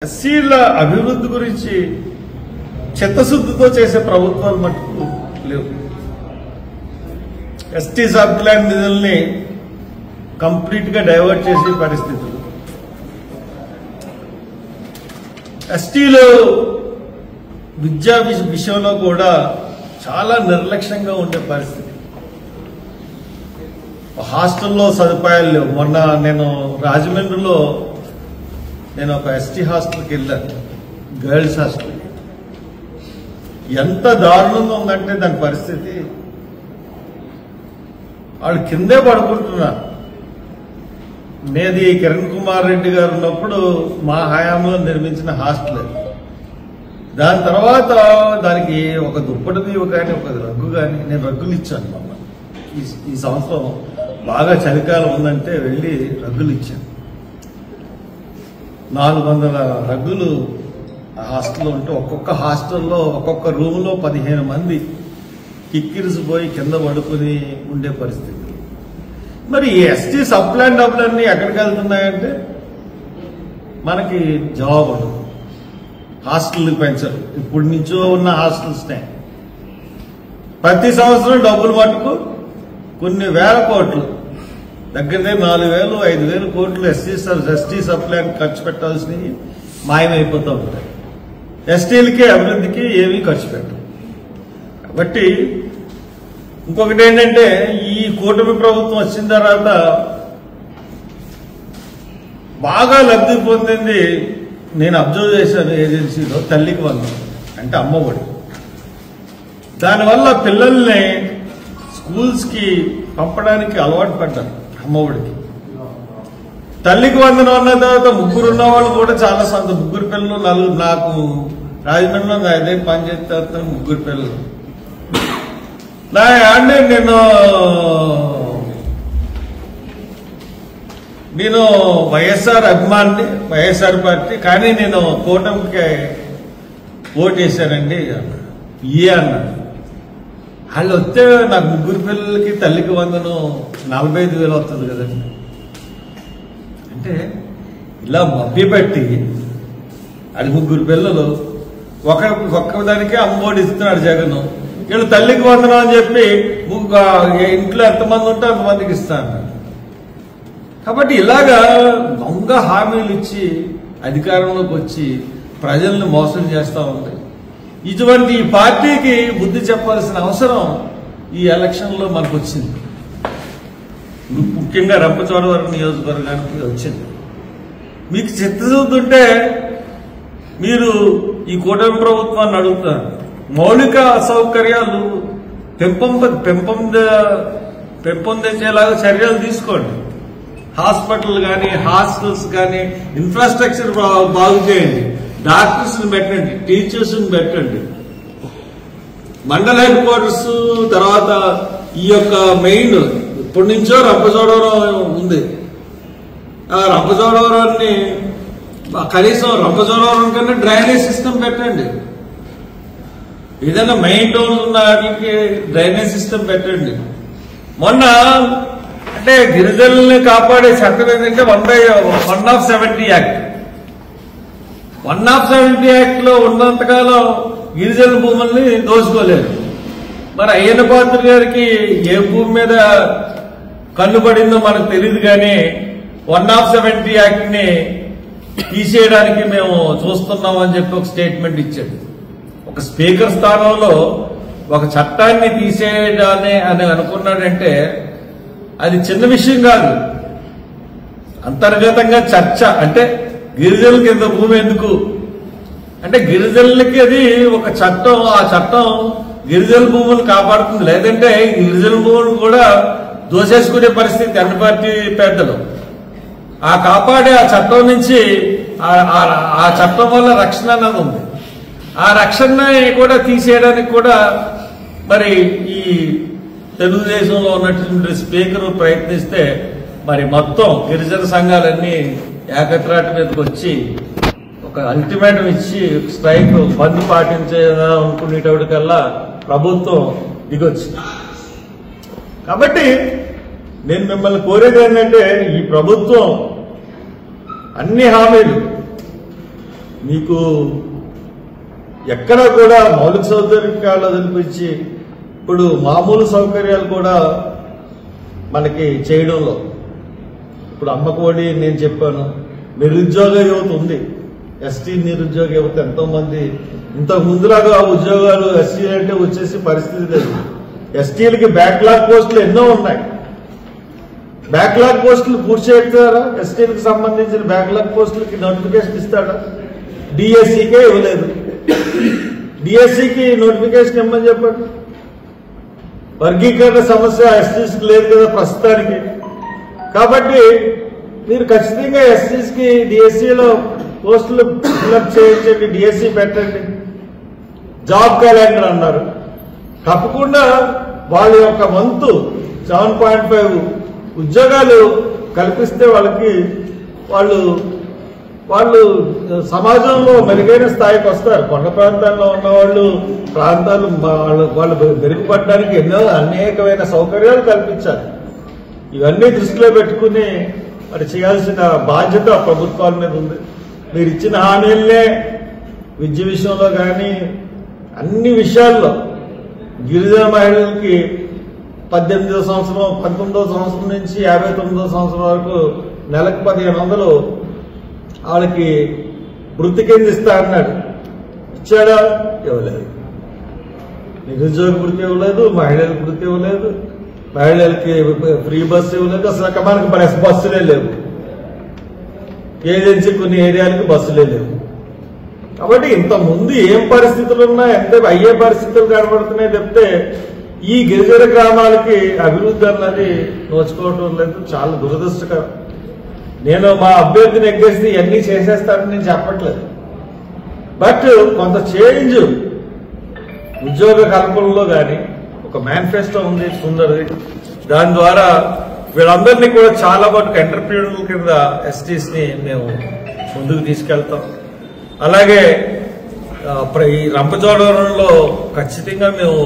ఎస్సీల అభివృద్ధి గురించి చిత్తశుద్ధితో చేసే ప్రభుత్వాలు మటుకు లేవు. ఎస్టీ సబ్ ప్లాన్ నిధుల్ని కంప్లీట్ గా డైవర్ట్ చేసే పరిస్థితులు, ఎస్టీలో విద్యా విషయంలో కూడా చాలా నిర్లక్ష్యంగా ఉండే పరిస్థితి. హాస్టల్లో సదుపాయాలు లేవు. మొన్న నేను రాజమండ్రిలో ఒక ఎస్టీ హాస్టల్కి వెళ్ళాను, గర్ల్స్ హాస్టల్కి. ఎంత దారుణంగా ఉందంటే దాని పరిస్థితి, వాళ్ళు కిందే పడుకుంటున్నారు. నేది కిరణ్ కుమార్ రెడ్డి గారు ఉన్నప్పుడు మా హయాంలో నిర్మించిన హాస్టల్. దాని తర్వాత దానికి ఒక దుప్పటి కానీ ఒక రగ్గు కానీ, నేను రగ్గులు ఇచ్చాను. మమ్మల్ని ఈ సంవత్సరం బాగా చలికాలం ఉందంటే వెళ్ళి రగ్గులు ఇచ్చాను. 400 రగ్గులు హాస్టల్లో ఉంటే ఒక్కొక్క హాస్టల్లో ఒక్కొక్క రూమ్లో 15 మంది కిక్కిరిసిపోయి కింద పడుకుని ఉండే పరిస్థితి. మరి ఈ ఎస్టీ సబ్ ప్లాన్ డబ్బులన్నీ ఎక్కడికి వెళ్తున్నాయంటే మనకి జవాబు ఉండదు. హాస్టల్ని పెంచరు. ఇప్పటి నుంచో ఉన్న హాస్టల్స్నే ప్రతి సంవత్సరం డబ్బులు మటుకు కొన్ని వేల కోట్లు, దగ్గరదే 4,000, 5,000 కోట్లు ఎస్టీ సబ్ ప్లాన్ ఖర్చు పెట్టాల్సినవి మాయమైపోతూ ఉంటాయి. ఎస్టీలకి అభివృద్ధికి ఏమీ ఖర్చు పెట్టరు. కాబట్టి ఇంకొకటి ఏంటంటే, ఈ కూటమి ప్రభుత్వం వచ్చిన తర్వాత బాగా లబ్ధి పొందింది నేను అబ్జర్వ్ చేశాను ఏజెన్సీలో, తల్లికి వందనం అంటే అమ్మఒడి. దానివల్ల పిల్లల్ని స్కూల్స్ కి పంపడానికి అలవాటు పడ్డారు. అమ్మఒడికి తల్లికి వందనం అన్న తర్వాత ముగ్గురు ఉన్న వాళ్ళు కూడా చాలా ముగ్గురు పిల్లలు, నాకు రాజమండ్రిలో అదే పని చేస్తే ముగ్గురు పిల్లలు. నేను వైఎస్ఆర్ అభిమాని, వైఎస్ఆర్ పార్టీ, కానీ నేను కూటమికి ఓటేశానండి అన్నాడు. వాళ్ళు వస్తే నాకు ముగ్గురు పిల్లలకి తల్లికి వందనం 45,000 వస్తుంది కదండి. అంటే ఇలా మభ్యపెట్టి అది ముగ్గురు పిల్లలు ఒక్కదానికే అమ్మఒడి ఇస్తున్నాడు జగన్. వీళ్ళు తల్లికి వందనం అని చెప్పి ఇంట్లో ఎంతమంది ఉంటే అంతమందికి ఇస్తాను. కాబట్టి ఇలాగా దొంగ హామీలు ఇచ్చి అధికారంలోకి వచ్చి ప్రజల్ని మోసం చేస్తూ ఉంది. ఇటువంటి ఈ పార్టీకి బుద్ధి చెప్పాల్సిన అవసరం ఈ ఎలక్షన్లో మనకు వచ్చింది. ముఖ్యంగా రంపచోడవరం నియోజకవర్గానికి వచ్చింది. మీకు చిత్తశుద్ధి ఉంటే మీరు ఈ కూటమి ప్రభుత్వాన్ని అడుగుతారు, మౌలిక సౌకర్యాలు పెంపొందించేలాగా చర్యలు తీసుకోండి. హాస్పిటల్ కానీ, హాస్టల్స్ కానీ, ఇన్ఫ్రాస్ట్రక్చర్ బాగు చేయండి. డాక్టర్స్ ని పెట్టండి, టీచర్స్ ని పెట్టండి. మండల హెడ్ క్వార్టర్స్, తర్వాత ఈ యొక్క మెయిన్ ఇప్పటి నుంచో రంపచోడవరం ఉంది. ఆ రంపచోడవరాన్ని కనీసం రంపచోడవరం కన్నా డ్రైనేజ్ సిస్టమ్ పెట్టండి. ఏదైనా మెయిన్ టౌన్స్ ఉన్న వాటికి డ్రైనేజ్ సిస్టమ్ పెట్టండి. మొన్న అంటే గిరిజనుల్ని కాపాడే చట్టం ఏంటంటే 1/70 యాక్ట్. 1/70 యాక్ట్ లో ఉన్నంతకాలం గిరిజన భూముల్ని దోచుకోలేదు. మరి అయ్యన్న పాత్ర గారికి ఏ భూమి మీద కన్నుపడిందో మనకు తెలియదు, కానీ 1/70 యాక్ట్ ని తీసేయడానికి మేము చూస్తున్నామని చెప్పి ఒక స్టేట్మెంట్ ఇచ్చాడు. ఒక స్పీకర్ స్థానంలో ఒక చట్టాన్ని తీసేయడాన్ని అని అనుకున్నాడంటే అది చిన్న విషయం కాదు. అంతర్గతంగా చర్చ అంటే గిరిజనులకి ఇంత భూమి ఎందుకు అంటే, గిరిజనులకి అది ఒక చట్టం. ఆ చట్టం గిరిజన భూములు కాపాడుతుంది. లేదంటే గిరిజన భూములు కూడా దోసేసుకునే పరిస్థితి అన్ని పార్టీ పెద్దలు. ఆ కాపాడే ఆ చట్టం నుంచి ఆ చట్టం వల్ల రక్షణ అన్నది ఉంది. ఆ రక్షణ కూడా తీసేయడానికి కూడా మరి ఈ తెలుగుదేశంలో ఉన్నటువంటి స్పీకర్ ప్రయత్నిస్తే మరి మొత్తం గిరిజన సంఘాలన్నీ ఏకత్రాటి మీదకి వచ్చి ఒక అల్టిమేటం ఇచ్చి స్ట్రైక్ బంద్ పాటించాలనుకునేటప్పటికల్లా ప్రభుత్వం దిగొచ్చింది. కాబట్టి నేను మిమ్మల్ని కోరేది ఏంటంటే, ఈ ప్రభుత్వం అన్ని హామీలు మీకు ఎక్కడ కూడా మౌలిక సౌకర్యాలు అనిపించి ఇప్పుడు మామూలు సౌకర్యాలు కూడా మనకి చేయడంలో ఇప్పుడు అమ్మకోడి నేను చెప్పాను, నిరుద్యోగ యువత ఉంది. ఎస్టీ నిరుద్యోగ యువత ఎంతో మంది ఇంతకు ముందులాగా ఉద్యోగాలు ఎస్టీ అంటే వచ్చేసి పరిస్థితి లేదు. ఎస్టీలకి బ్యాక్లాగ్ పోస్టులు ఎన్నో ఉన్నాయి. బ్యాక్లాగ్ పోస్టులు పూర్తి చేస్తారా? ఎస్టీలకు సంబంధించిన బ్యాక్లాగ్ పోస్టులకి నోటిఫికేషన్ ఇస్తాడా? డిఎస్సికే ఇవ్వలేదు. డిఎస్సికి నోటిఫికేషన్ ఇవ్వమని చెప్పండి. వర్గీకరణ సమస్య ఎస్టీస్కి లేదు కదా ప్రస్తుతానికి. కాబట్టి మీరు ఖచ్చితంగా ఎస్టీస్కి డిఎస్సిలో పోస్టులు ఫిల్అప్ చేయించండి, డిఎస్సి పెట్టండి. జాబ్ క్యాలెండర్ అన్నారు, తప్పకుండా వాళ్ళ యొక్క వంతు 7.5 ఉద్యోగాలు కల్పిస్తే వాళ్ళు సమాజంలో మెరుగైన స్థాయికి వస్తారు. కొండ ప్రాంతాల్లో ఉన్నవాళ్ళు ప్రాంతాలు వాళ్ళు మెరుగుపడడానికి అనేకమైన సౌకర్యాలు కల్పించాలి. ఇవన్నీ దృష్టిలో పెట్టుకుని మరి చేయాల్సిన బాధ్యత ప్రభుత్వాల మీద ఉంది. మీరు ఇచ్చిన హామీలనే విద్య విషయంలో కానీ అన్ని విషయాల్లో గిరిజన మహిళలకి 18వ సంవత్సరం 19వ సంవత్సరం నుంచి 59వ సంవత్సరం వరకు నెలకు 1500 వాళ్ళకి వృత్తి కింద ఇస్తా అన్నాడు. ఇచ్చాడా? ఇవ్వలేదు. నిరుద్యోగ వృత్తి ఇవ్వలేదు, మహిళలకు వృత్తి ఇవ్వలేదు, మహిళలకి ఫ్రీ బస్సు ఇవ్వలేదు. అసలు మనకి బస్సులే లేవు. ఏజెన్సీ కొన్ని ఏరియాలకు బస్సులే లేవు. కాబట్టి ఇంతకుముందు ఏం పరిస్థితులు ఉన్నా ఎంత అయ్యే పరిస్థితులు కనబడుతున్నాయి చెప్తే ఈ గిరిజన గ్రామాలకి అభివృద్ధి అన్నది నోచుకోవటం లేదు. చాలా దురదృష్టకరం. నేను మా అభ్యర్థిని ఎగ్గేసి ఇవన్నీ చేసేస్తానని నేను చెప్పట్లేదు. బట్ కొంత చేంజ్ ఉద్యోగ కల్పనలో కానీ ఒక మేనిఫెస్టో ఉంది సుందరది. దాని ద్వారా వీళ్ళందరినీ కూడా చాలా మటుకు ఎంటర్ప్రీనర్ల కింద ఎస్టీస్ ని మేము ముందుకు తీసుకెళ్తాం. అలాగే ఈ రంపచోడవరంలో ఖచ్చితంగా మేము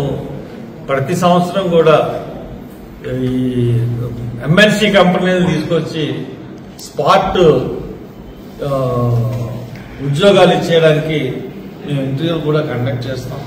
ప్రతి సంవత్సరం కూడా ఈ ఎంఎన్సీ కంపెనీలు తీసుకొచ్చి స్పాట్ ఉద్యోగాలు ఇచ్చేయడానికి మేము ఇంటర్వ్యూలు కూడా కండక్ట్ చేస్తాం.